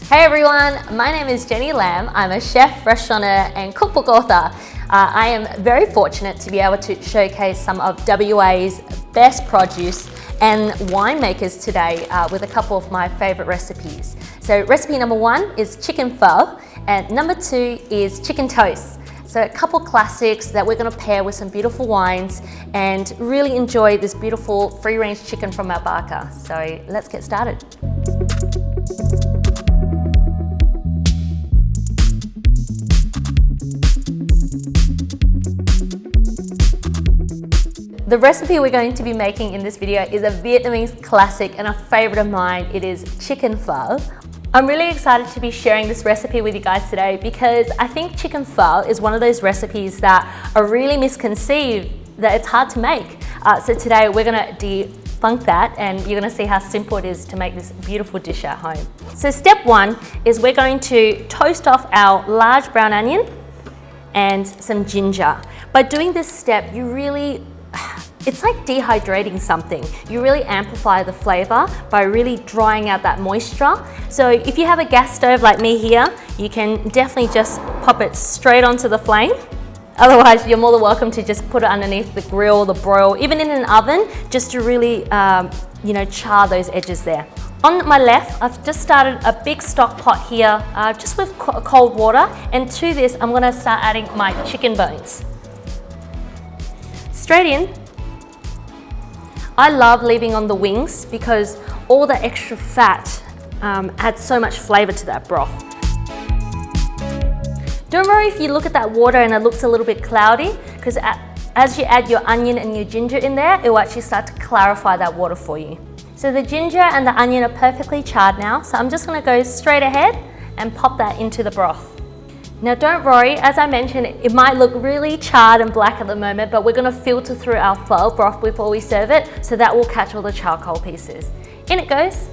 Hey everyone, my name is Jenny Lam. I'm a chef, restaurateur and cookbook author. I am very fortunate to be able to showcase some of WA's best produce and winemakers today with a couple of my favorite recipes. So recipe number 1 is chicken pho and number 2 is chicken toast. So a couple classics that we're going to pair with some beautiful wines and really enjoy this beautiful free-range chicken from our barker. So let's get started. The recipe we're going to be making in this video is a Vietnamese classic and a favorite of mine. It is chicken pho. I'm really excited to be sharing this recipe with you guys today because I think chicken pho is one of those recipes that are really misconceived, that it's hard to make. So today we're going to debunk that and you're going to see how simple it is to make this beautiful dish at home. So step 1 is we're going to toast off our large brown onion and some ginger. By doing this step, it's like dehydrating something. You really amplify the flavor by really drying out that moisture. So if you have a gas stove like me here, you can definitely just pop it straight onto the flame. Otherwise, you're more than welcome to just put it underneath the grill, the broil, even in an oven, just to really, char those edges there. On my left, I've just started a big stock pot here, just with cold water. And to this, I'm gonna start adding my chicken bones. Straight in. I love leaving on the wings because all the extra fat adds so much flavor to that broth. Don't worry if you look at that water and it looks a little bit cloudy, because as you add your onion and your ginger in there, it will actually start to clarify that water for you. So the ginger and the onion are perfectly charred now, so I'm just gonna go straight ahead and pop that into the broth. Now don't worry, as I mentioned, it might look really charred and black at the moment, but we're going to filter through our pho broth before we serve it, so that will catch all the charcoal pieces. In it goes.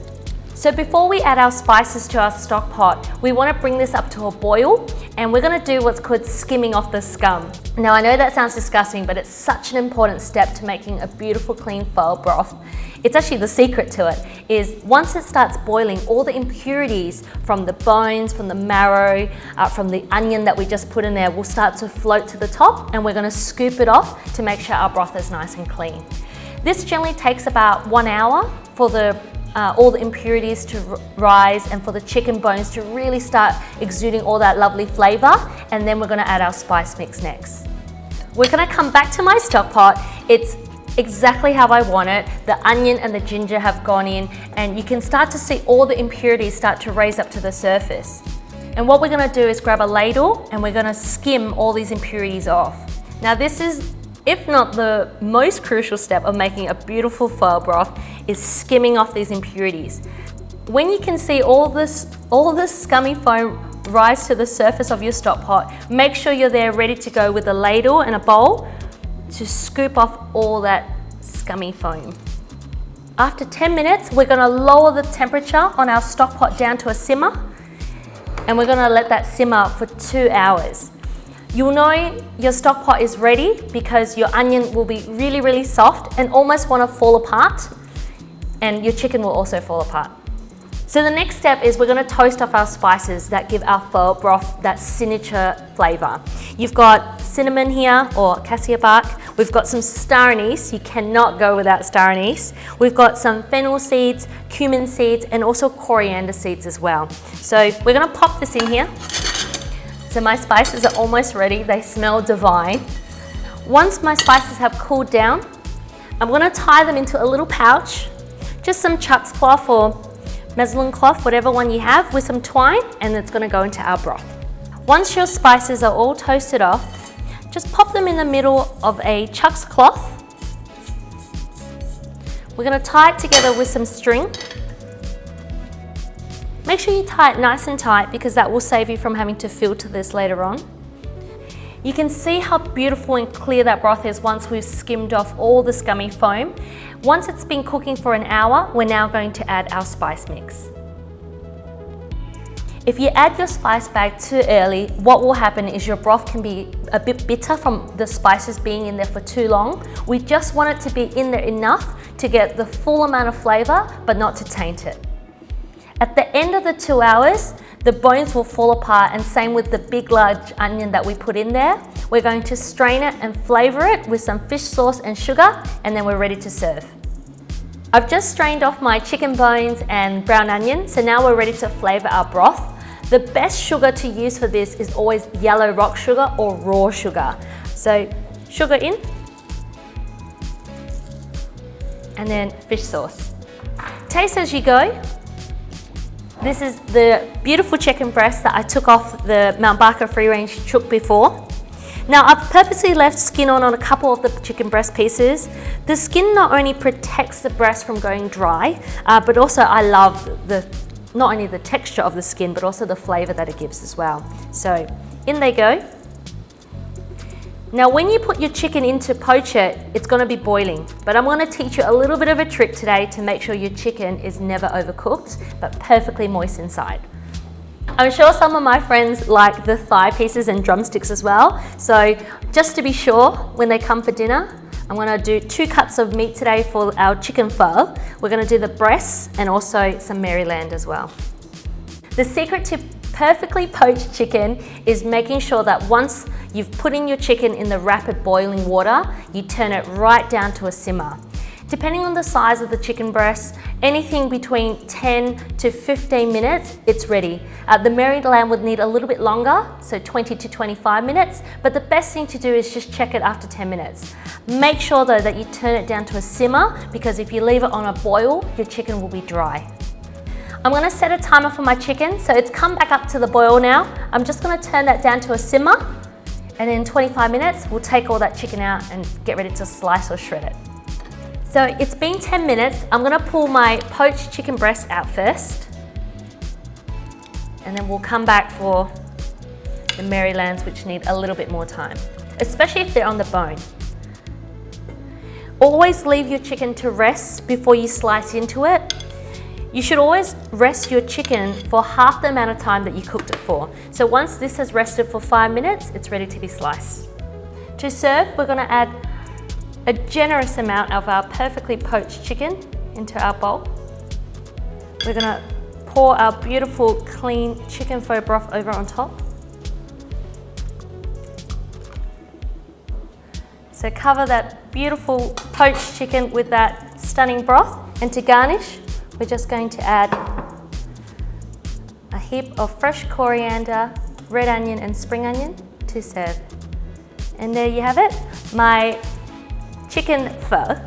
So before we add our spices to our stock pot, we want to bring this up to a boil, and we're going to do what's called skimming off the scum. Now I know that sounds disgusting, but it's such an important step to making a beautiful clean pho broth. It's actually the secret to it, is once it starts boiling, all the impurities from the bones, from the marrow, from the onion that we just put in there will start to float to the top, and we're going to scoop it off to make sure our broth is nice and clean. This generally takes about 1 hour for all the impurities to rise and for the chicken bones to really start exuding all that lovely flavor, and then we're going to add our spice mix next. We're going to come back to my stock pot. It's exactly how I want it. The onion and the ginger have gone in, and you can start to see all the impurities start to raise up to the surface. And what we're going to do is grab a ladle and we're going to skim all these impurities off. Now this is, if not the most crucial step of making a beautiful pho broth, is skimming off these impurities. When you can see all this scummy foam rise to the surface of your stock pot, make sure you're there ready to go with a ladle and a bowl to scoop off all that scummy foam. After 10 minutes, we're gonna lower the temperature on our stock pot down to a simmer, and we're gonna let that simmer for 2 hours. You'll know your stock pot is ready because your onion will be really, really soft and almost wanna fall apart, and your chicken will also fall apart. So the next step is we're going to toast off our spices that give our pho broth that signature flavor. You've got cinnamon here, or cassia bark. We've got some star anise. You cannot go without star anise. We've got some fennel seeds, cumin seeds, and also coriander seeds as well. So we're going to pop this in here. So my spices are almost ready. They smell divine. Once my spices have cooled down, I'm going to tie them into a little pouch, just some chucks cloth or muslin cloth, whatever one you have, with some twine, and it's going to go into our broth. Once your spices are all toasted off, just pop them in the middle of a chucks cloth. We're going to tie it together with some string. Make sure you tie it nice and tight because that will save you from having to filter this later on. You can see how beautiful and clear that broth is once we've skimmed off all the scummy foam. Once it's been cooking for an hour, we're now going to add our spice mix. If you add your spice bag too early, what will happen is your broth can be a bit bitter from the spices being in there for too long. We just want it to be in there enough to get the full amount of flavor, but not to taint it. At the end of the 2 hours, the bones will fall apart, and same with the big large onion that we put in there. We're going to strain it and flavor it with some fish sauce and sugar, and then we're ready to serve. I've just strained off my chicken bones and brown onion, so now we're ready to flavor our broth. The best sugar to use for this is always yellow rock sugar or raw sugar. So sugar in, and then fish sauce. Taste as you go. This is the beautiful chicken breast that I took off the Mount Barker free range chook before. Now I've purposely left skin on a couple of the chicken breast pieces. The skin not only protects the breast from going dry, but also I love not only the texture of the skin, but also the flavor that it gives as well. So in they go. Now when you put your chicken in to poach it, it's gonna be boiling, but I'm gonna teach you a little bit of a trick today to make sure your chicken is never overcooked, but perfectly moist inside. I'm sure some of my friends like the thigh pieces and drumsticks as well. So just to be sure, when they come for dinner, I'm gonna do 2 cuts of meat today for our chicken pho. We're gonna do the breasts and also some Maryland as well. The secret to perfectly poached chicken is making sure that once you've put in your chicken in the rapid boiling water, you turn it right down to a simmer. Depending on the size of the chicken breast, anything between 10 to 15 minutes, it's ready. The married lamb would need a little bit longer, so 20 to 25 minutes, but the best thing to do is just check it after 10 minutes. Make sure though that you turn it down to a simmer, because if you leave it on a boil, your chicken will be dry. I'm gonna set a timer for my chicken, so it's come back up to the boil now. I'm just gonna turn that down to a simmer, and in 25 minutes, we'll take all that chicken out and get ready to slice or shred it. So it's been 10 minutes. I'm gonna pull my poached chicken breast out first, and then we'll come back for the Marylands, which need a little bit more time, especially if they're on the bone. Always leave your chicken to rest before you slice into it. You should always rest your chicken for half the amount of time that you cooked it for. So once this has rested for 5 minutes, it's ready to be sliced. To serve, we're gonna add a generous amount of our perfectly poached chicken into our bowl. We're gonna pour our beautiful, clean chicken pho broth over on top. So cover that beautiful poached chicken with that stunning broth, and to garnish, we're just going to add a heap of fresh coriander, red onion and spring onion to serve. And there you have it, my chicken pho.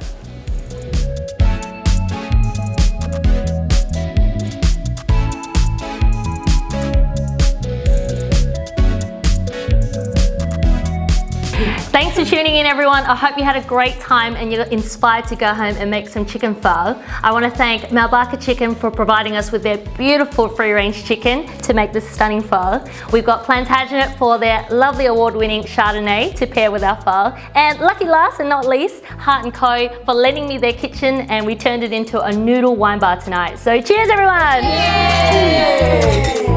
Thanks for tuning in, everyone. I hope you had a great time and you're inspired to go home and make some chicken pho. I want to thank Mount Barker Chicken for providing us with their beautiful free-range chicken to make this stunning pho. We've got Plantagenet for their lovely award-winning Chardonnay to pair with our pho. And lucky last and not least, Heart & Co for lending me their kitchen, and we turned it into a noodle wine bar tonight. So cheers, everyone! Yay!